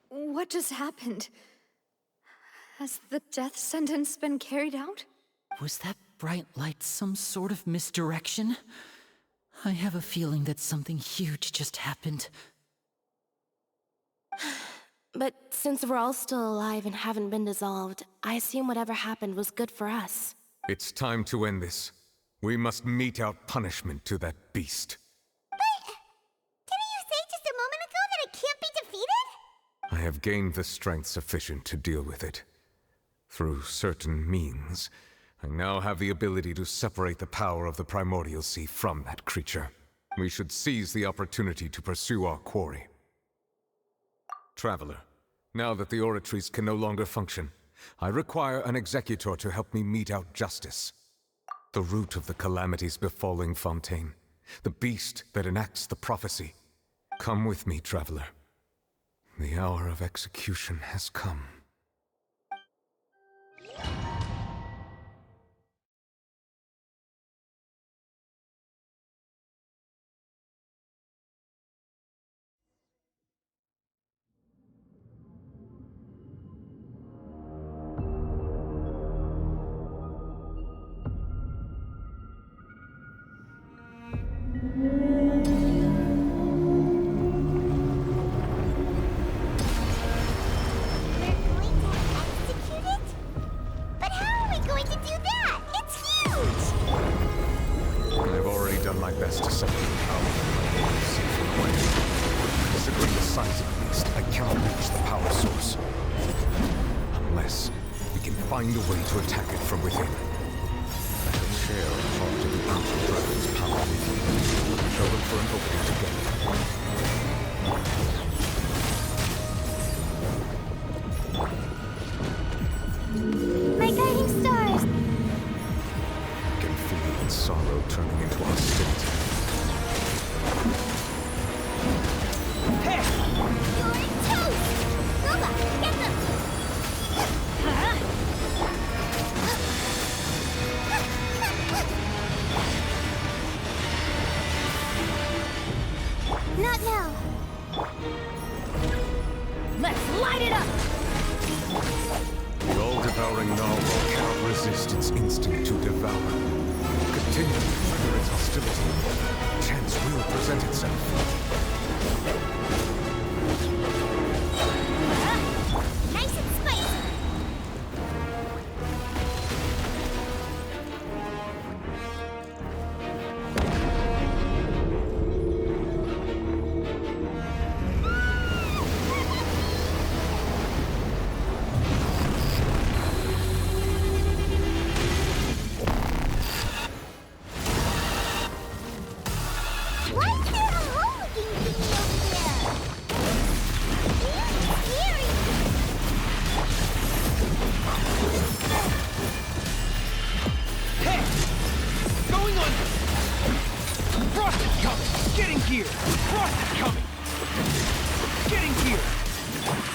What just happened? Has the death sentence been carried out? Was that bright light some sort of misdirection? I have a feeling that something huge just happened. But since we're all still alive and haven't been dissolved, I assume whatever happened was good for us. It's time to end this. We must mete out punishment to that beast. But didn't you say just a moment ago that it can't be defeated? I have gained the strength sufficient to deal with it. Through certain means, I now have the ability to separate the power of the Primordial Sea from that creature. We should seize the opportunity to pursue our quarry. Traveler, now that the oratories can no longer function, I require an executor to help me mete out justice. The root of the calamities befalling Fontaine, the beast that enacts the prophecy. Come with me, traveler. The hour of execution has come. Find a way to attack it from within. I shall share a part of the ancient dragon's power with you. I shall look for an opening together. My guiding stars! I can feel its sorrow turning into hostility. Hey! You're toast! Loba, get them! Not now. Let's light it up! The all-devouring narwhal cannot resist its instinct to devour. Continue to trigger its hostility. Chance will present itself. Nice and spicy.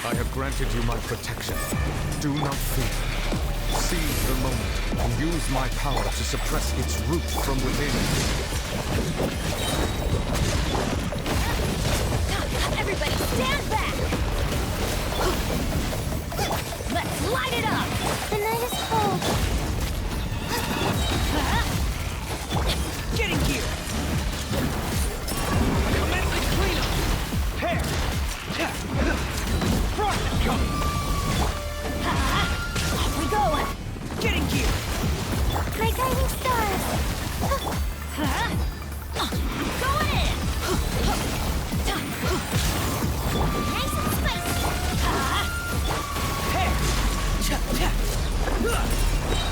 I have granted you my protection. Do not fear. Seize the moment and use my power to suppress its root from within. Everybody stand back! Let's light it up! The night is cold. Getting here! Commence the cleanup! Pair! Frost is coming! Off we go! Getting here! My guiding stars. Going in! Nice and spicy. Pair!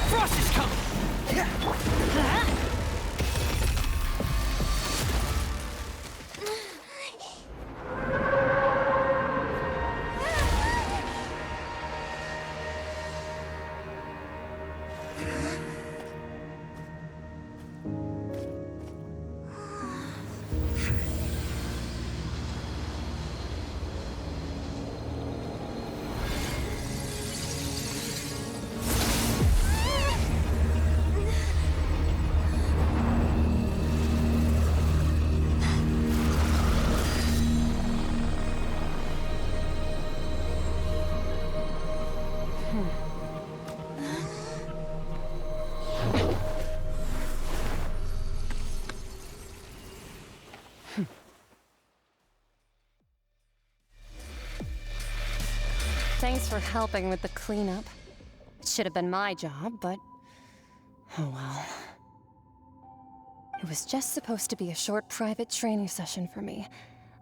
Frost is coming! Thanks for helping with the cleanup. It should have been my job, but... oh well. It was just supposed to be a short private training session for me.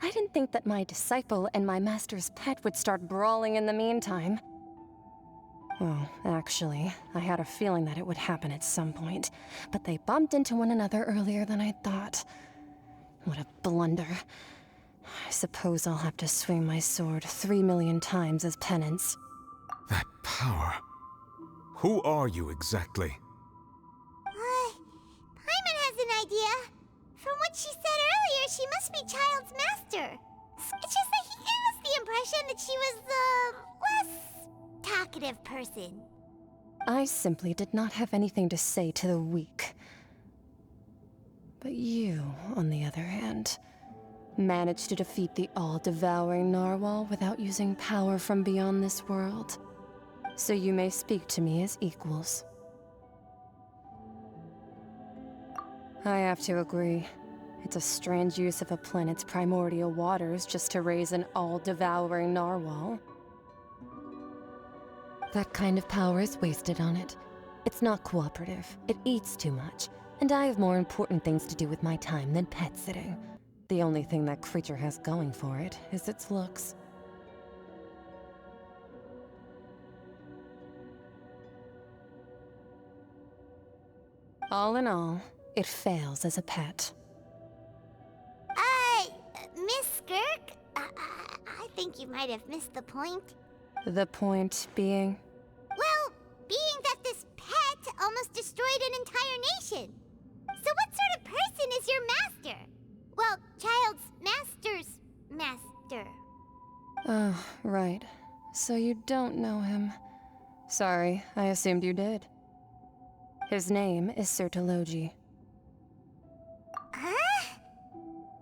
I didn't think that my disciple and my master's pet would start brawling in the meantime. Well, actually, I had a feeling that it would happen at some point, but they bumped into one another earlier than I thought. What a blunder. I suppose I'll have to swing my sword 3 million times as penance. That power. Who are you exactly? Paimon has an idea. From what she said earlier, she must be Child's master. It's just that he gave us the impression that she was the less talkative person. I simply did not have anything to say to the weak. But you, on the other hand, managed to defeat the all-devouring narwhal without using power from beyond this world. So you may speak to me as equals. I have to agree. It's a strange use of a planet's primordial waters just to raise an all-devouring narwhal. That kind of power is wasted on it. It's not cooperative. It eats too much. And I have more important things to do with my time than pet sitting. The only thing that creature has going for it is its looks. All in all, it fails as a pet. Miss Skirk? I think you might have missed the point. The point being? Well, being that this pet almost destroyed an entire nation. So what sort of person is your master? Well, Child's master's master. Oh, right. So you don't know him. Sorry, I assumed you did. His name is Sertologi. Huh?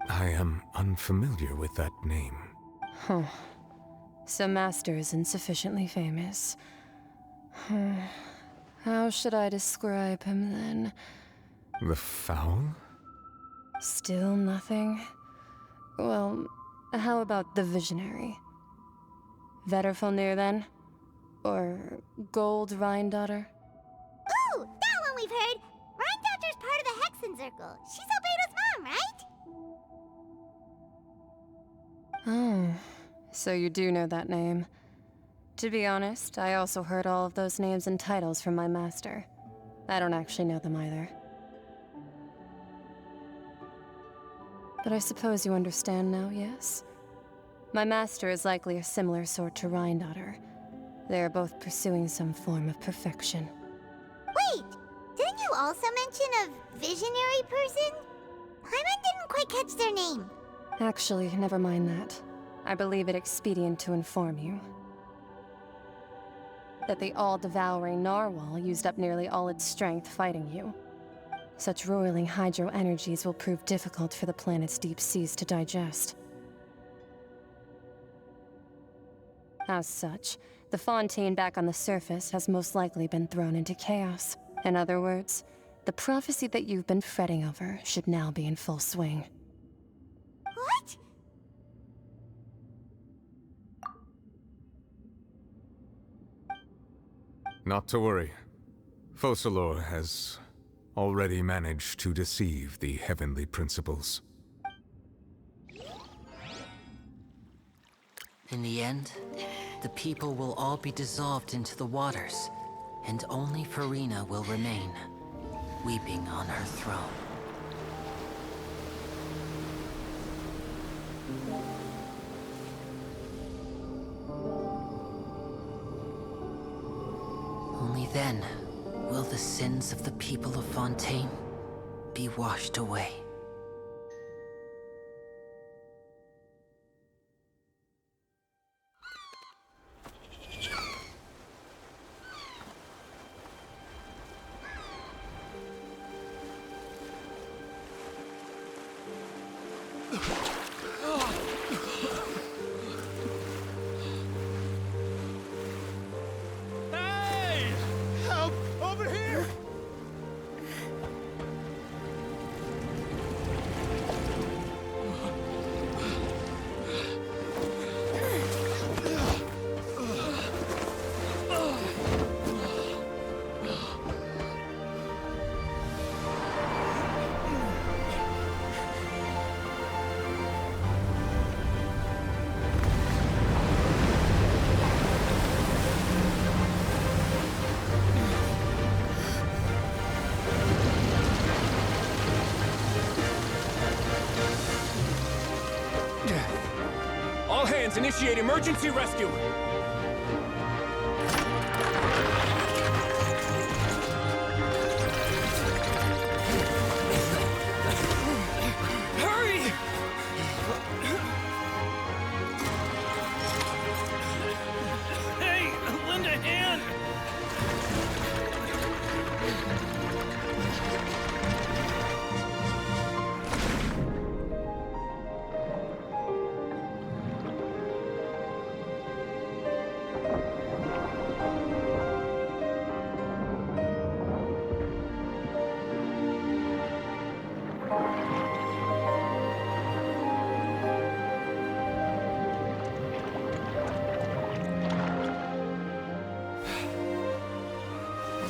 I am unfamiliar with that name. Huh. So Master isn't sufficiently famous. How should I describe him then? The Foul? Still nothing? Well, how about the Visionary? Vetterfalnir then? Or Gold Rhindaughter? Ooh, that one we've heard. Rhindaughter's part of the Hexen Circle. She's Albedo's mom, right? Oh, so you do know that name. To be honest, I also heard all of those names and titles from my master. I don't actually know them either. But I suppose you understand now, yes? My master is likely a similar sort to Rhindaughter. They are both pursuing some form of perfection. Wait, didn't you also mention a visionary person? Paimon didn't quite catch their name. Actually, never mind that. I believe it expedient to inform you that the all-devouring narwhal used up nearly all its strength fighting you. Such roiling hydro energies will prove difficult for the planet's deep seas to digest. As such, the fontaine back on the surface has most likely been thrown into chaos. In other words, the prophecy that you've been fretting over should now be in full swing. What? Not to worry. Focalor has already managed to deceive the heavenly principles. In the end, the people will all be dissolved into the waters, and only Farina will remain, weeping on her throne. Only then will the sins of the people of Fontaine be washed away. Hey! Help! Over here! Scans initiate emergency rescue! Hurry! Hey, lend a hand!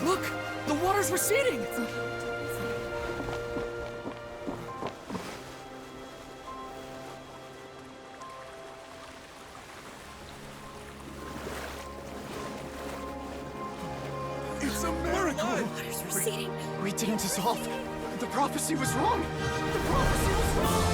Look! The water's receding! It's a miracle! Water's receding. We didn't dissolve. The prophecy was wrong. The prophecy was wrong.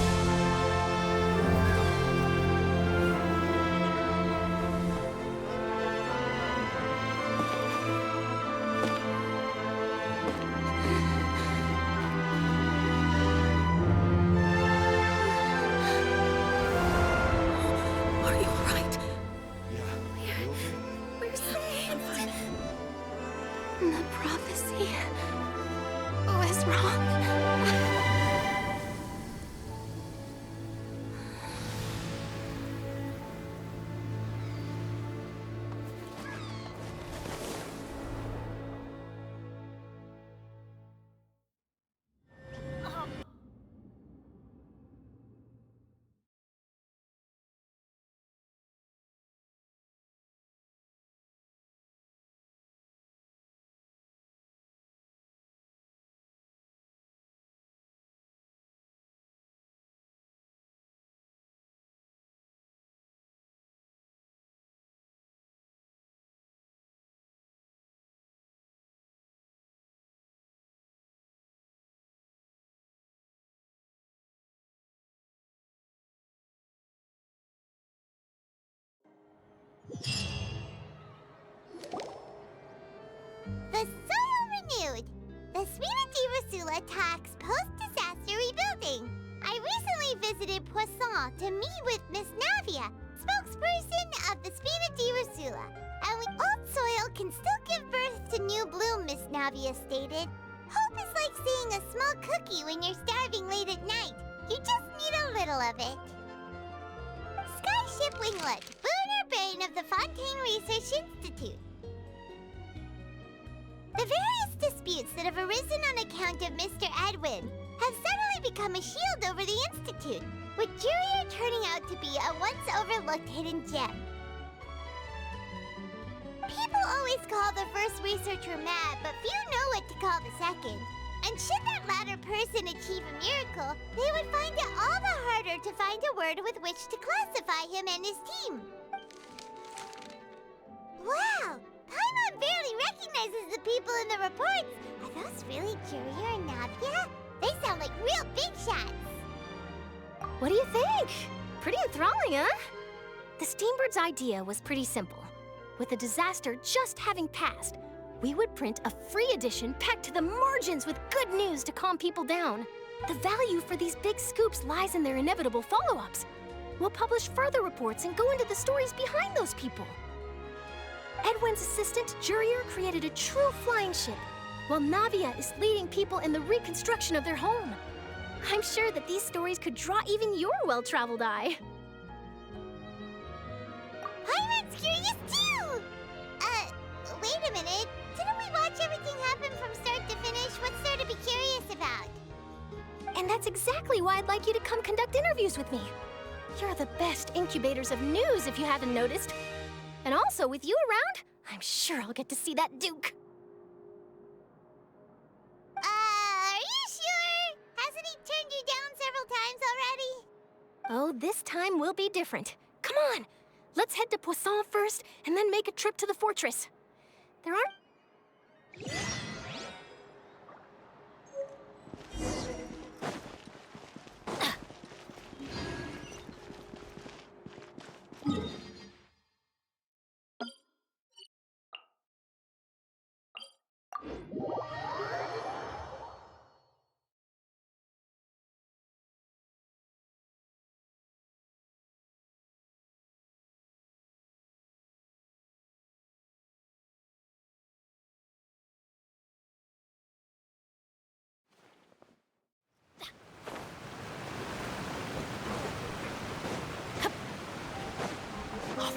Are you alright? Yeah. We're saved. The prophecy was wrong. The soil renewed. The Sweetity Rasula talks post-disaster rebuilding. I recently visited Poisson to meet with Miss Navia, spokesperson of the Sweetity Rasula. And old soil can still give birth to new bloom, Miss Navia stated. Hope is like seeing a small cookie when you're starving late at night. You just need a little of it. Skyship Winglet, Booner Brain of the Fontaine Research Institute. The various disputes that have arisen on account of Mr. Edwin have suddenly become a shield over the Institute, with Jurier turning out to be a once overlooked hidden gem. People always call the first researcher mad, but few know what to call the second. And should that latter person achieve a miracle, they would find it all the harder to find a word with which to classify him and his team. Wow! Paimon barely recognizes the people in the reports. Are those really Jurier and Navia? They sound like real big shots. What do you think? Pretty enthralling, huh? The Steambird's idea was pretty simple. With the disaster just having passed, we would print a free edition packed to the margins with good news to calm people down. The value for these big scoops lies in their inevitable follow-ups. We'll publish further reports and go into the stories behind those people. Edwin's assistant, Jurier, created a true flying ship, while Navia is leading people in the reconstruction of their home. I'm sure that these stories could draw even your well-traveled eye. Paimon's curious too! Wait a minute. Didn't we watch everything happen from start to finish? What's there to be curious about? And that's exactly why I'd like you to come conduct interviews with me. You're the best incubators of news, if you haven't noticed. And also, with you around, I'm sure I'll get to see that Duke. Are you sure? Hasn't he turned you down several times already? Oh, this time will be different. Come on, let's head to Poisson first, and then make a trip to the fortress. There aren't...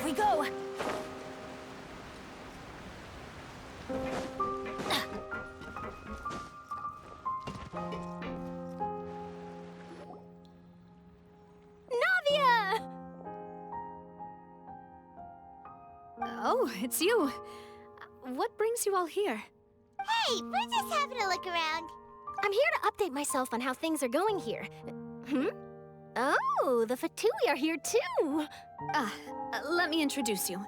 we go! Navia! Oh, it's you. What brings you all here? Hey, we're just having a look around. I'm here to update myself on how things are going here. Oh, the Fatui are here too! Let me introduce you.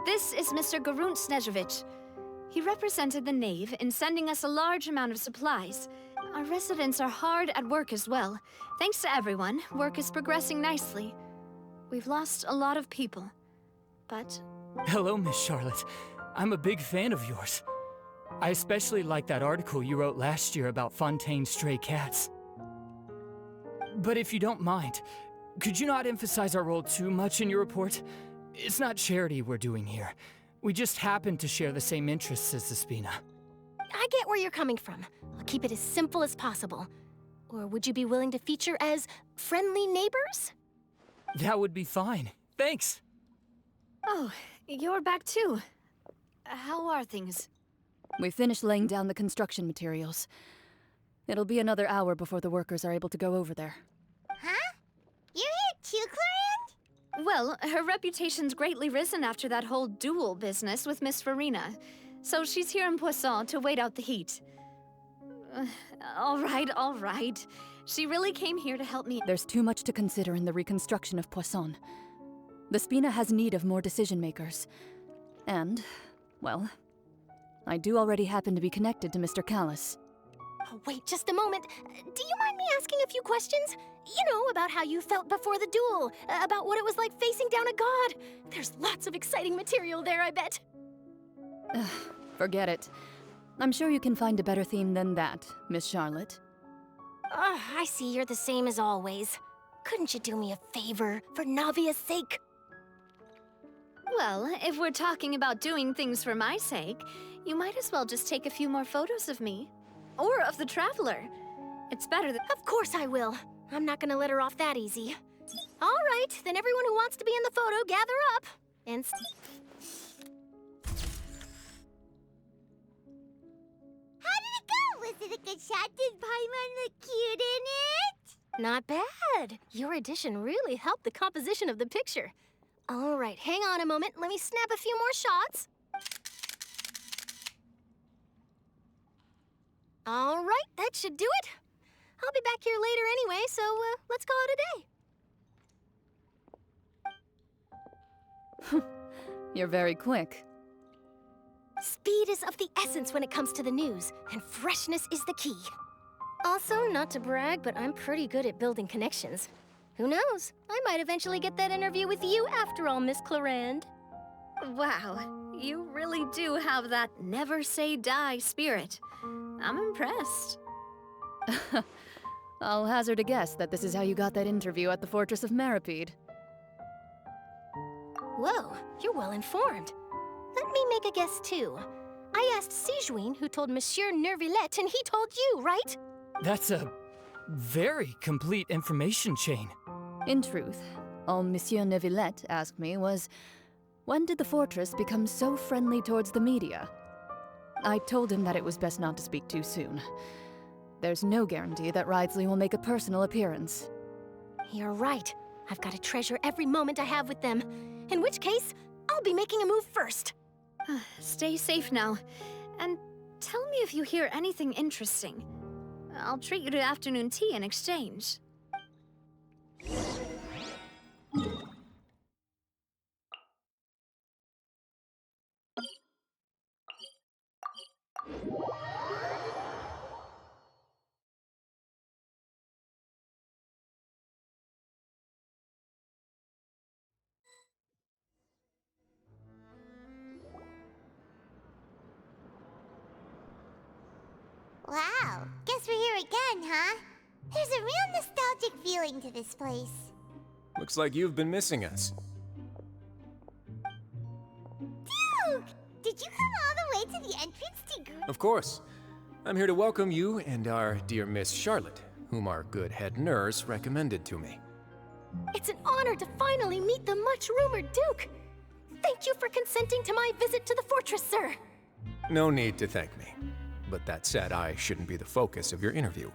This is Mr. Garunt Snezhevich. He represented the Knave in sending us a large amount of supplies. Our residents are hard at work as well. Thanks to everyone, work is progressing nicely. We've lost a lot of people, but... Hello, Miss Charlotte. I'm a big fan of yours. I especially like that article you wrote last year about Fontaine's stray cats. But if you don't mind, could you not emphasize our role too much in your report? It's not charity we're doing here. We just happen to share the same interests as the Spina. I get where you're coming from. I'll keep it as simple as possible. Or would you be willing to feature as friendly neighbors? That would be fine. Thanks! Oh, you're back too. How are things? We finished laying down the construction materials. It'll be another hour before the workers are able to go over there. Huh? You're here too, Clarand? Well, her reputation's greatly risen after that whole duel business with Miss Farina. So she's here in Poisson to wait out the heat. All right. She really came here to help me. There's too much to consider in the reconstruction of Poisson. The Spina has need of more decision-makers. And, well, I do already happen to be connected to Mr. Callis. Oh, wait just a moment. Do you mind me asking a few questions? You know, about how you felt before the duel, about what it was like facing down a god. There's lots of exciting material there, I bet. Forget it. I'm sure you can find a better theme than that, Miss Charlotte. I see you're the same as always. Couldn't you do me a favor, for Navia's sake? Well, if we're talking about doing things for my sake, you might as well just take a few more photos of me. Or of the Traveler. It's better than— Of course I will. I'm not gonna let her off that easy. All right, then everyone who wants to be in the photo, gather up. And How did it go? Was it a good shot? Did Paimon look cute in it? not bad. Your addition really helped the composition of the picture. All right, hang on a moment. Let me snap a few more shots. All right, that should do it. I'll be back here later anyway, so let's call it a day. You're very quick. Speed is of the essence when it comes to the news, and freshness is the key. Also, not to brag, but I'm pretty good at building connections. Who knows? I might eventually get that interview with you after all, Miss Clarand. Wow, you really do have that never say die spirit. I'm impressed. I'll hazard a guess that this is how you got that interview at the Fortress of Meripede. Whoa, you're well informed. Let me make a guess too. I asked Sijuin, who told Monsieur Nervillet, and he told you, right? That's a very complete information chain. In truth, all Monsieur Neuvillette asked me was, when did the Fortress become so friendly towards the media? I told him that it was best not to speak too soon. There's no guarantee that Wriothesley will make a personal appearance. You're right. I've got to treasure every moment I have with them. In which case, I'll be making a move first. Stay safe now. And tell me if you hear anything interesting. I'll treat you to afternoon tea in exchange. Wow, guess we're here again, huh? There's a real nostalgic feeling to this place. Looks like you've been missing us. Duke! Did you come all the way to the entrance to Of course. I'm here to welcome you and our dear Miss Charlotte, whom our good head nurse recommended to me. It's an honor to finally meet the much-rumored Duke. Thank you for consenting to my visit to the fortress, sir. No need to thank me. But that said, I shouldn't be the focus of your interview.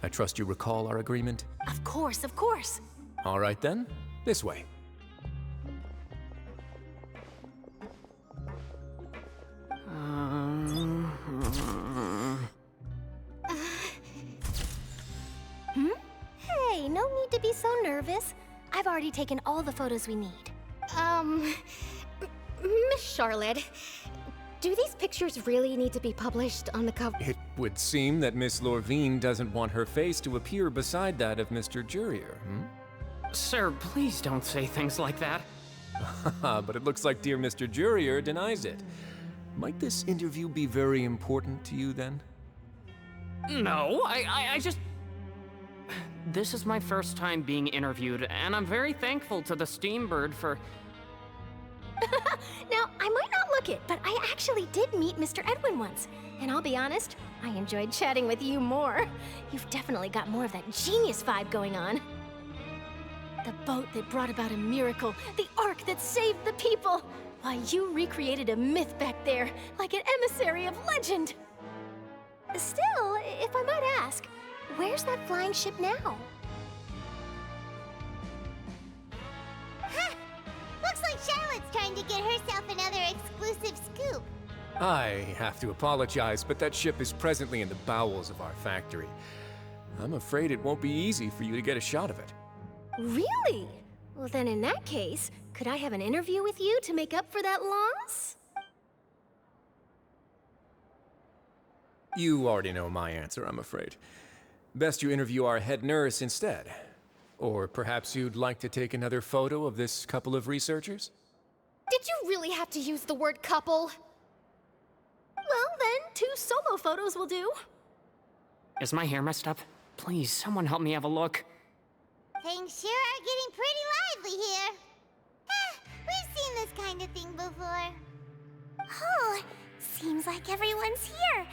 I trust you recall our agreement? Of course, of course. All right then, this way. Hey, no need to be so nervous. I've already taken all the photos we need. Miss Charlotte, do these pictures really need to be published on the cover? It would seem that Miss Lorvine doesn't want her face to appear beside that of Mr. Jurier, Sir, please don't say things like that. But it looks like dear Mr. Jurier denies it. Might this interview be very important to you then? No, I just... This is my first time being interviewed, and I'm very thankful to the Steambird for... Now, I might not look it, but I actually did meet Mr. Edwin once. And I'll be honest, I enjoyed chatting with you more. You've definitely got more of that genius vibe going on. The boat that brought about a miracle, the ark that saved the people. Why, you recreated a myth back there, like an emissary of legend. Still, if I might ask, where's that flying ship now? Ha! Looks like Charlotte's trying to get herself another exclusive scoop. I have to apologize, but that ship is presently in the bowels of our factory. I'm afraid it won't be easy for you to get a shot of it. Really? Well, then in that case, could I have an interview with you to make up for that loss? You already know my answer, I'm afraid. Best you interview our head nurse instead. Or perhaps you'd like to take another photo of this couple of researchers? Did you really have to use the word couple? Well, then, 2 solo photos will do. Is my hair messed up? Please, someone help me have a look. Things sure are getting pretty lively here. We've seen this kind of thing before. Oh, seems like everyone's here.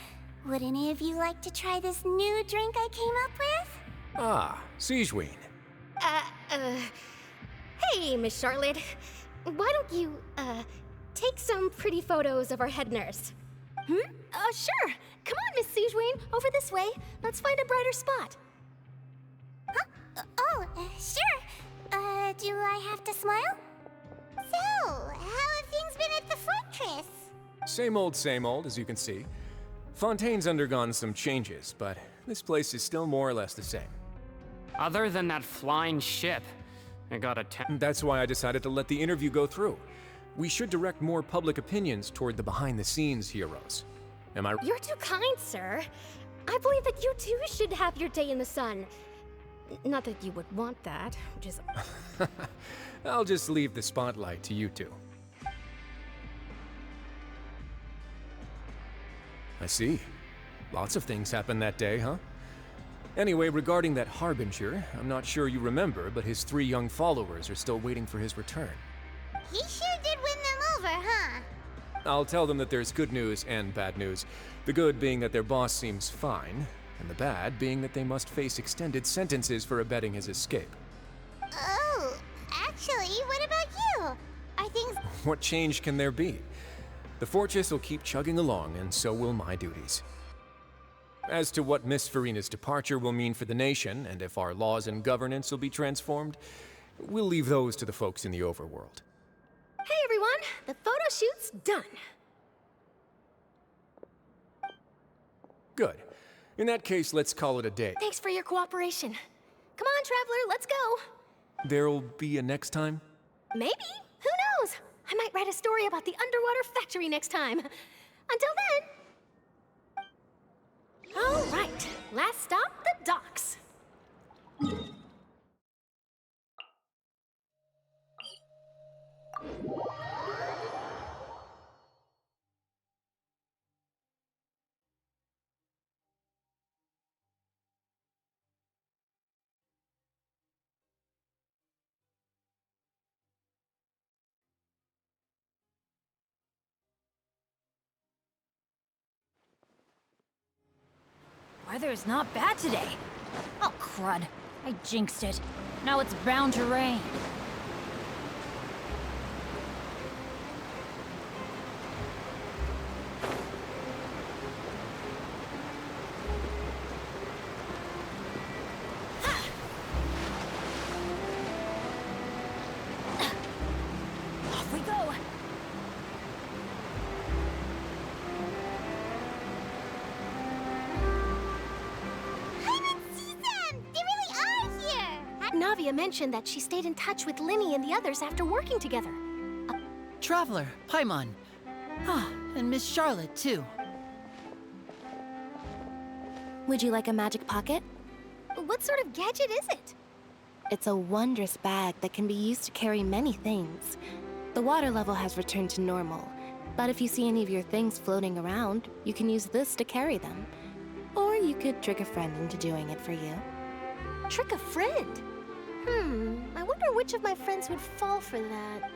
Would any of you like to try this new drink I came up with? Ah, Siegeween. Hey, Miss Charlotte. Why don't you, take some pretty photos of our head nurse? Sure. Come on, Miss Siegeween, over this way. Let's find a brighter spot. Huh? Sure. Do I have to smile? So, how have things been at the fortress? Same old, as you can see. Fontaine's undergone some changes, but this place is still more or less the same. Other than that flying ship, I got a That's why I decided to let the interview go through. We should direct more public opinions toward the behind-the-scenes heroes. Am I... You're too kind, sir. I believe that you too should have your day in the sun. Not that you would want that, which is... I'll just leave the spotlight to you two. I see. Lots of things happened that day, huh? Anyway, regarding that Harbinger, I'm not sure you remember, but his 3 young followers are still waiting for his return. He sure did win them over, huh? I'll tell them that there's good news and bad news. The good being that their boss seems fine, and the bad being that they must face extended sentences for abetting his escape. Oh, actually, what about you? Are things... What change can there be? The fortress will keep chugging along, and so will my duties. As to what Miss Farina's departure will mean for the nation, and if our laws and governance will be transformed, we'll leave those to the folks in the overworld. Hey everyone, the photo shoot's done. Good. In that case, let's call it a day. Thanks for your cooperation. Come on, Traveler, let's go. There'll be a next time? Maybe. Who knows? I might write a story about the underwater factory next time. Until then. All right, last stop, the docks. Weather is not bad today. Oh, crud. I jinxed it. Now it's bound to rain. Navia mentioned that she stayed in touch with Linny and the others after working together. Traveler, Paimon. Ah, and Miss Charlotte, too. Would you like a magic pocket? What sort of gadget is it? It's a wondrous bag that can be used to carry many things. The water level has returned to normal, but if you see any of your things floating around, you can use this to carry them. Or you could trick a friend into doing it for you. Trick a friend? I wonder which of my friends would fall for that.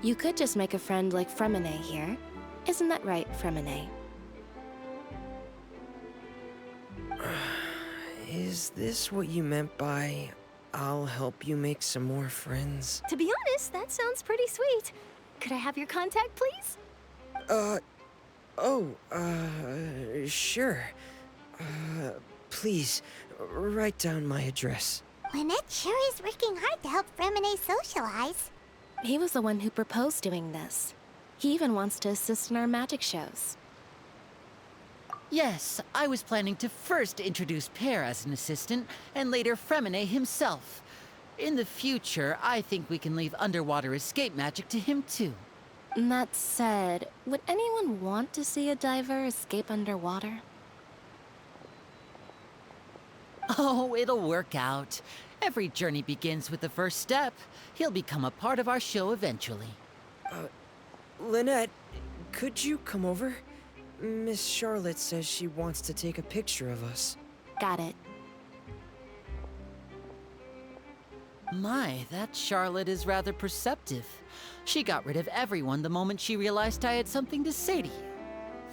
You could just make a friend like Fremine here. Isn't that right, Fremine? Is this what you meant by, I'll help you make some more friends? To be honest, that sounds pretty sweet. Could I have your contact, please? Sure. Please, write down my address. Lynette sure is working hard to help Fremine socialize. He was the one who proposed doing this. He even wants to assist in our magic shows. Yes, I was planning to first introduce Pear as an assistant, and later Fremine himself. In the future, I think we can leave underwater escape magic to him too. That said, would anyone want to see a diver escape underwater? Oh, it'll work out. Every journey begins with the first step. He'll become a part of our show eventually. Lynette, could you come over? Miss Charlotte says she wants to take a picture of us. Got it. My, that Charlotte is rather perceptive. She got rid of everyone the moment she realized I had something to say to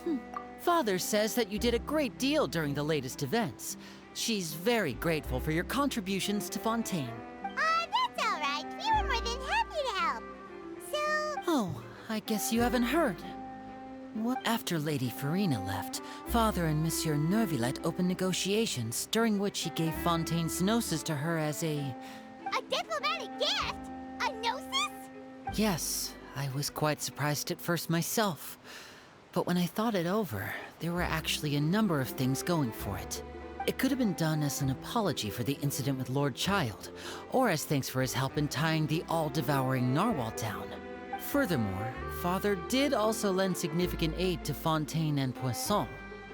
you. Father says that you did a great deal during the latest events. She's very grateful for your contributions to Fontaine. That's all right. We were more than happy to help. So... Oh, I guess you haven't heard. What after Lady Farina left, Father and Monsieur Neuvillette opened negotiations, during which he gave Fontaine's gnosis to her as a diplomatic gift? A gnosis? Yes, I was quite surprised at first myself. But when I thought it over, there were actually a number of things going for it. It could have been done as an apology for the incident with Lord Child, or as thanks for his help in tying the all-devouring narwhal down. Furthermore, Father did also lend significant aid to Fontaine and Poisson.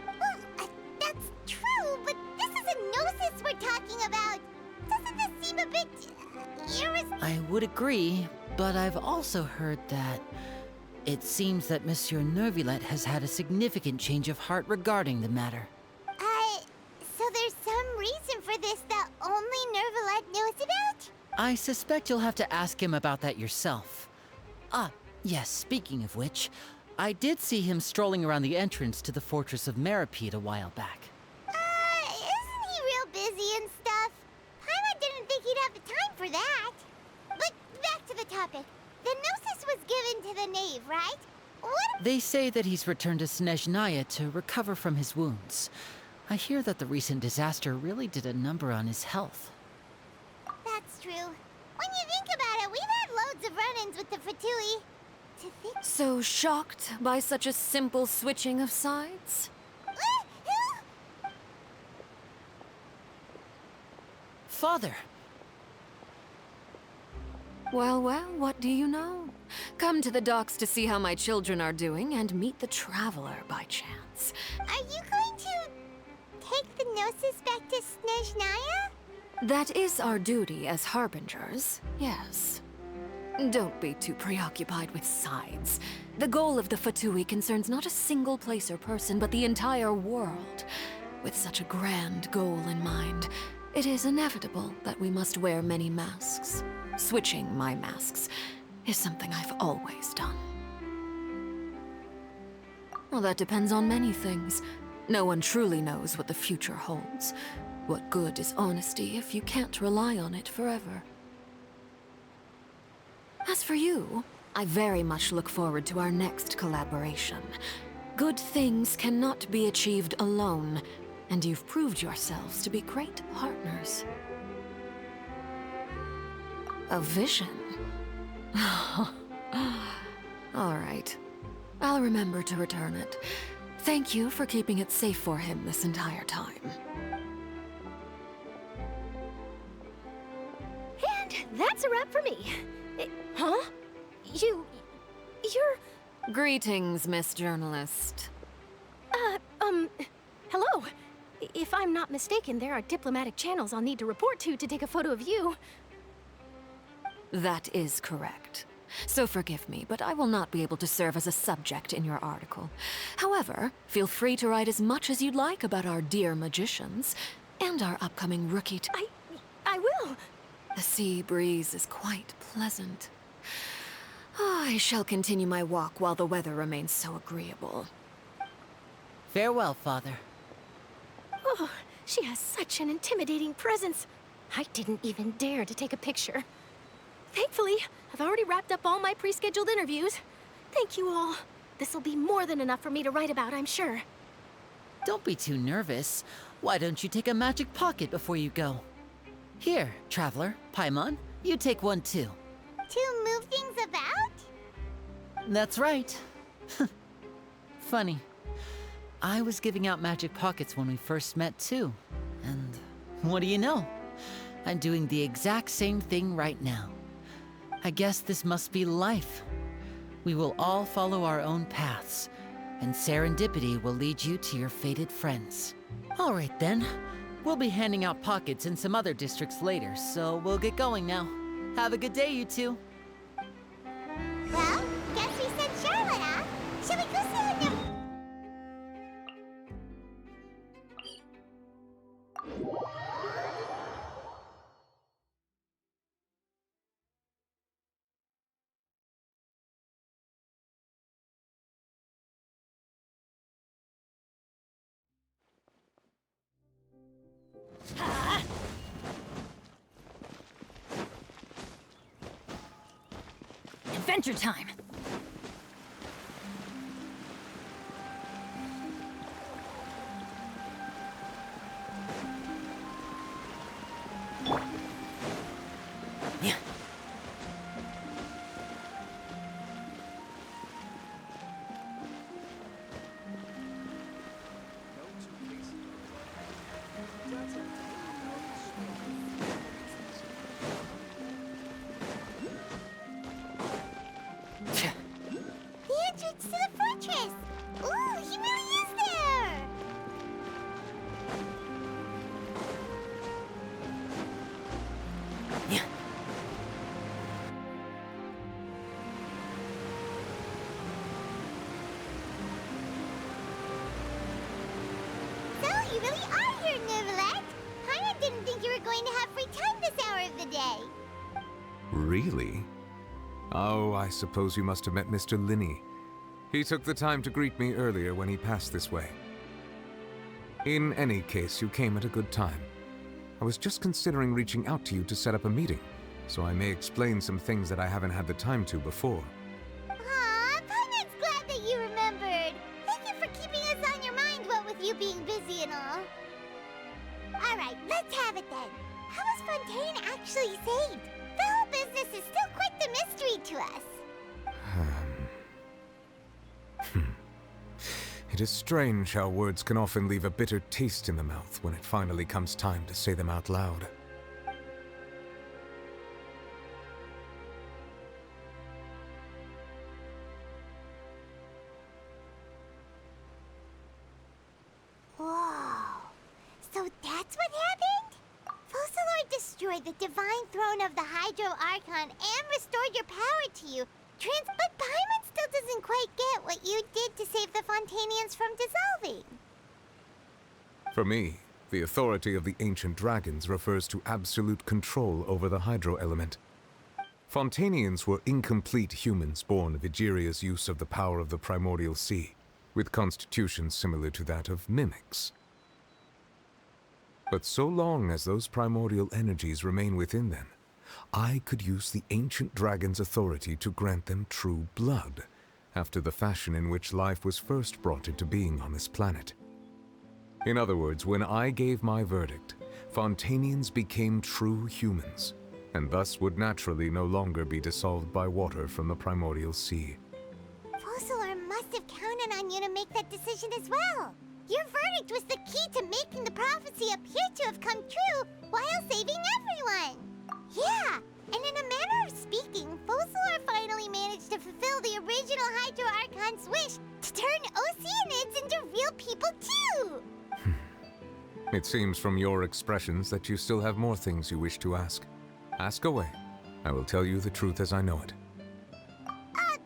Well, that's true, but this is a gnosis we're talking about. Doesn't this seem a bit... I would agree, but I've also heard that it seems that Monsieur Neuvillette has had a significant change of heart regarding the matter. So there's some reason for this that only Neuvillette knows about? I suspect you'll have to ask him about that yourself. Ah, yes, speaking of which, I did see him strolling around the entrance to the Fortress of Meripede a while back. Isn't he real busy and stuff? Paimon didn't think he'd have the time for that. But back to the topic. The gnosis was given to the knave, right? They say that he's returned to Snezhnaya to recover from his wounds. I hear that the recent disaster really did a number on his health. That's true. When you think about it, we've had loads of run-ins with the Fatui. To think... So shocked by such a simple switching of sides? Father! Well, what do you know? Come to the docks to see how my children are doing and meet the traveler by chance. Are you going to take the gnosis back to Snezhnaya? That is our duty as harbingers, yes. Don't be too preoccupied with sides. The goal of the Fatui concerns not a single place or person, but the entire world. With such a grand goal in mind, it is inevitable that we must wear many masks. Switching my masks is something I've always done. Well, that depends on many things. No one truly knows what the future holds. What good is honesty if you can't rely on it forever? As for you, I very much look forward to our next collaboration. Good things cannot be achieved alone, and you've proved yourselves to be great partners. A vision? All right. I'll remember to return it. Thank you for keeping it safe for him this entire time. And that's a wrap for me. Huh? You're... Greetings, Miss Journalist. Hello. If I'm not mistaken, there are diplomatic channels I'll need to report to take a photo of you. That is correct. So forgive me, but I will not be able to serve as a subject in your article. However, feel free to write as much as you'd like about our dear magicians and our upcoming rookie I will. The sea breeze is quite pleasant. I shall continue my walk while the weather remains so agreeable. Farewell, Father. Oh, she has such an intimidating presence. I didn't even dare to take a picture. Thankfully, I've already wrapped up all my pre-scheduled interviews. Thank you all. This'll be more than enough for me to write about, I'm sure. Don't be too nervous. Why don't you take a magic pocket before you go? Here, Traveler, Paimon, you take one too. To move things about? That's right. Funny. I was giving out magic pockets when we first met too. And what do you know? I'm doing the exact same thing right now. I guess this must be life. We will all follow our own paths, and serendipity will lead you to your fated friends. All right then. We'll be handing out pockets in some other districts later, so we'll get going now. Have a good day, you two. Well, guess we sent Charlotte off. Shall we go see her? Adventure time! To the fortress! Ooh, he really is there! So, you really are here, Neuvillette! Paimon didn't think you were going to have free time this hour of the day. Really? Oh, I suppose you must have met Mr. Linney. He took the time to greet me earlier when he passed this way. In any case, you came at a good time. I was just considering reaching out to you to set up a meeting, so I may explain some things that I haven't had the time to before. Aw, Paimon's glad that you remembered. Thank you for keeping us on your mind, what with you being busy and all. Alright, let's have it then. How was Fontaine actually saved? The whole business is still quite the mystery to us. It is strange how words can often leave a bitter taste in the mouth when it finally comes time to say them out loud. Whoa. So that's what happened? Focalor destroyed the divine throne of the Hydro Archon and restored your power to you. But Paimon still doesn't quite get what you did to save the Fontanians from dissolving. For me, the authority of the ancient dragons refers to absolute control over the hydro element. Fontanians were incomplete humans born of Egeria's use of the power of the primordial sea, with constitutions similar to that of mimics. But so long as those primordial energies remain within them, I could use the ancient dragon's authority to grant them true blood, after the fashion in which life was first brought into being on this planet. In other words, when I gave my verdict, Fontanians became true humans, and thus would naturally no longer be dissolved by water from the primordial sea. Focalor must have counted on you to make that decision as well. Your verdict was the key to making the prophecy appear to have come true while saving everyone. Yeah, and in a manner of speaking, Focalor finally managed to fulfill the original Hydro Archon's wish to turn Oceanids into real people too! It seems from your expressions that you still have more things you wish to ask. Ask away. I will tell you the truth as I know it. Hang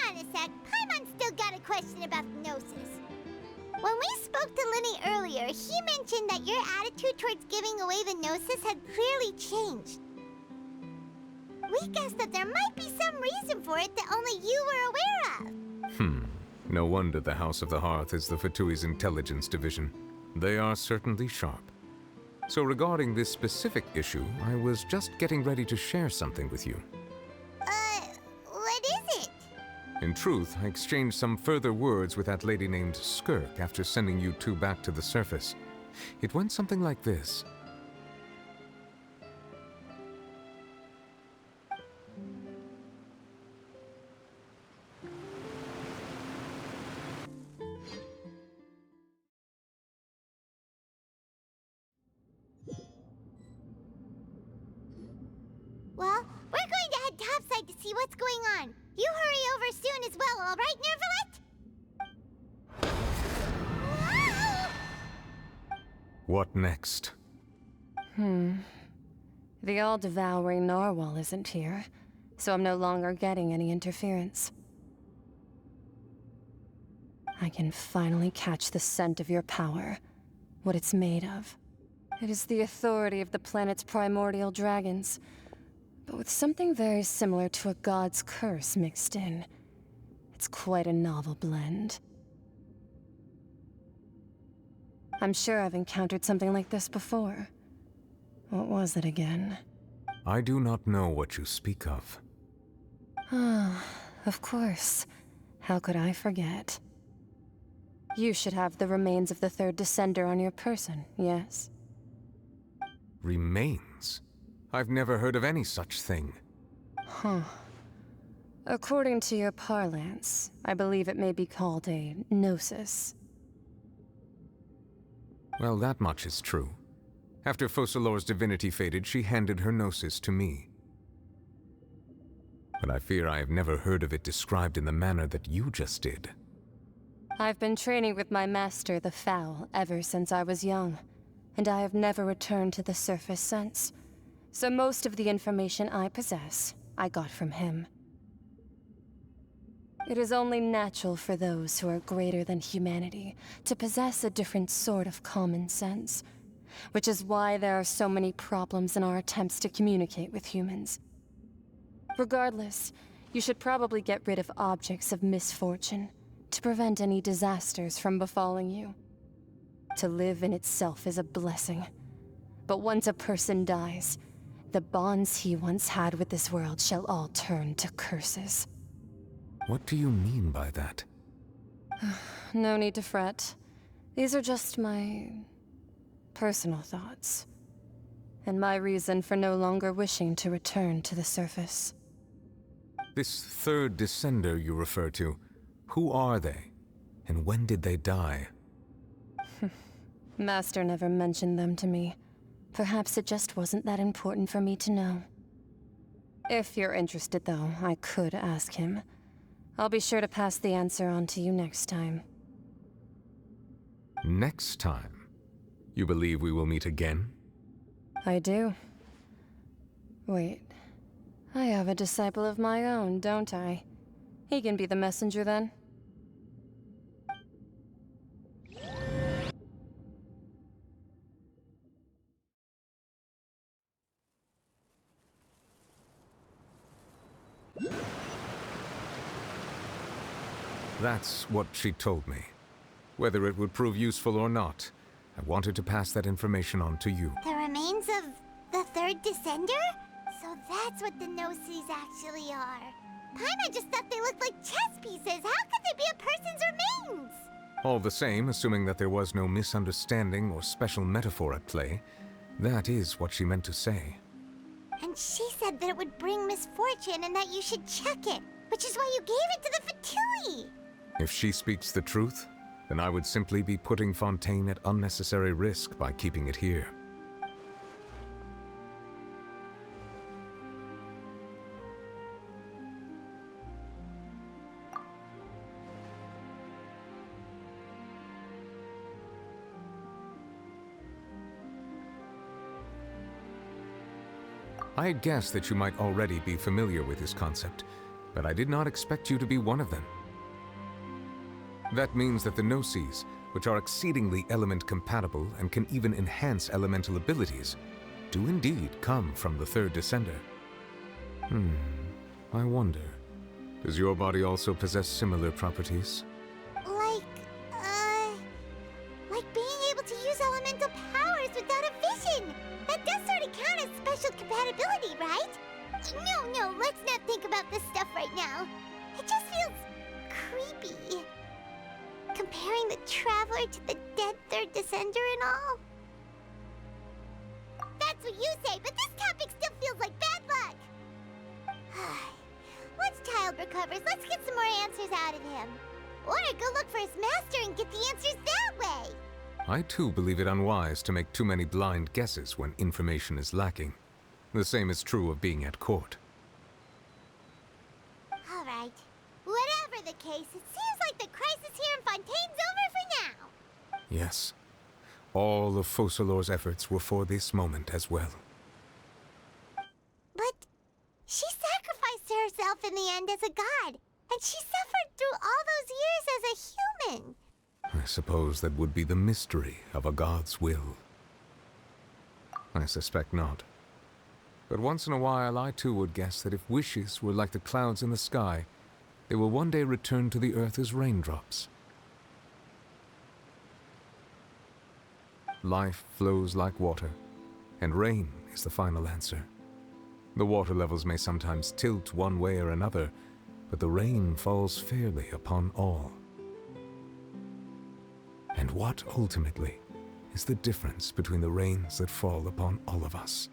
on a sec. Paimon's still got a question about the Gnosis. When we spoke to Linny earlier, he mentioned that your attitude towards giving away the Gnosis had clearly changed. We guessed that there might be some reason for it that only you were aware of. No wonder the House of the Hearth is the Fatui's intelligence division. They are certainly sharp. So regarding this specific issue, I was just getting ready to share something with you. What is it? In truth, I exchanged some further words with that lady named Skirk after sending you two back to the surface. It went something like this. Well, we're going to head topside to see what's going on. You hurry over soon as well, all right, Nervalet? What next? The all-devouring narwhal isn't here, so I'm no longer getting any interference. I can finally catch the scent of your power, what it's made of. It is the authority of the planet's primordial dragons, but with something very similar to a god's curse mixed in. It's quite a novel blend. I'm sure I've encountered something like this before. What was it again? I do not know what you speak of. Ah, of course. How could I forget? You should have the remains of the third Descender on your person, yes? Remains? I've never heard of any such thing. Huh. According to your parlance, I believe it may be called a gnosis. Well, that much is true. After Focalor's divinity faded, she handed her gnosis to me. But I fear I have never heard of it described in the manner that you just did. I've been training with my master, the Foul, ever since I was young, and I have never returned to the surface since. So most of the information I possess, I got from him. It is only natural for those who are greater than humanity to possess a different sort of common sense, which is why there are so many problems in our attempts to communicate with humans. Regardless, you should probably get rid of objects of misfortune to prevent any disasters from befalling you. To live in itself is a blessing, but once a person dies, the bonds he once had with this world shall all turn to curses. What do you mean by that? No need to fret. These are just my personal thoughts, and my reason for no longer wishing to return to the surface. This third Descender you refer to, who are they? And when did they die? Master never mentioned them to me. Perhaps it just wasn't that important for me to know. If you're interested, though, I could ask him. I'll be sure to pass the answer on to you next time. Next time? You believe we will meet again? I do. Wait. I have a disciple of my own, don't I? He can be the messenger then. That's what she told me. Whether it would prove useful or not, I wanted to pass that information on to you. The remains of the third Descender? So that's what the Gnosis actually are. Paimon just thought they looked like chess pieces. How could they be a person's remains? All the same, assuming that there was no misunderstanding or special metaphor at play, that is what she meant to say. And she said that it would bring misfortune and that you should check it, which is why you gave it to the Fatui. If she speaks the truth, then I would simply be putting Fontaine at unnecessary risk by keeping it here. I had guessed that you might already be familiar with this concept, but I did not expect you to be one of them. That means that the Gnosis, which are exceedingly element-compatible and can even enhance elemental abilities, do indeed come from the third Descender. I wonder, does your body also possess similar properties? Like being able to use elemental powers without a vision! That does sort of count as special compatibility, right? No, let's not think about this stuff right now. It just feels creepy. Comparing the Traveler to the dead third Descender and all. That's what you say, but this topic still feels like bad luck. Once Child recovers, let's get some more answers out of him. Or go look for his master and get the answers that way. I too believe it unwise to make too many blind guesses when information is lacking. The same is true of being at court. All right. Whatever the case, it seems like the crisis here in Fontaine's over for now. Yes. All of Focalor's efforts were for this moment as well. But she sacrificed herself in the end as a god, and she suffered through all those years as a human. I suppose that would be the mystery of a god's will. I suspect not. But once in a while, I too would guess that if wishes were like the clouds in the sky, they will one day return to the earth as raindrops. Life flows like water, and rain is the final answer. The water levels may sometimes tilt one way or another, but the rain falls fairly upon all. And what, ultimately, is the difference between the rains that fall upon all of us?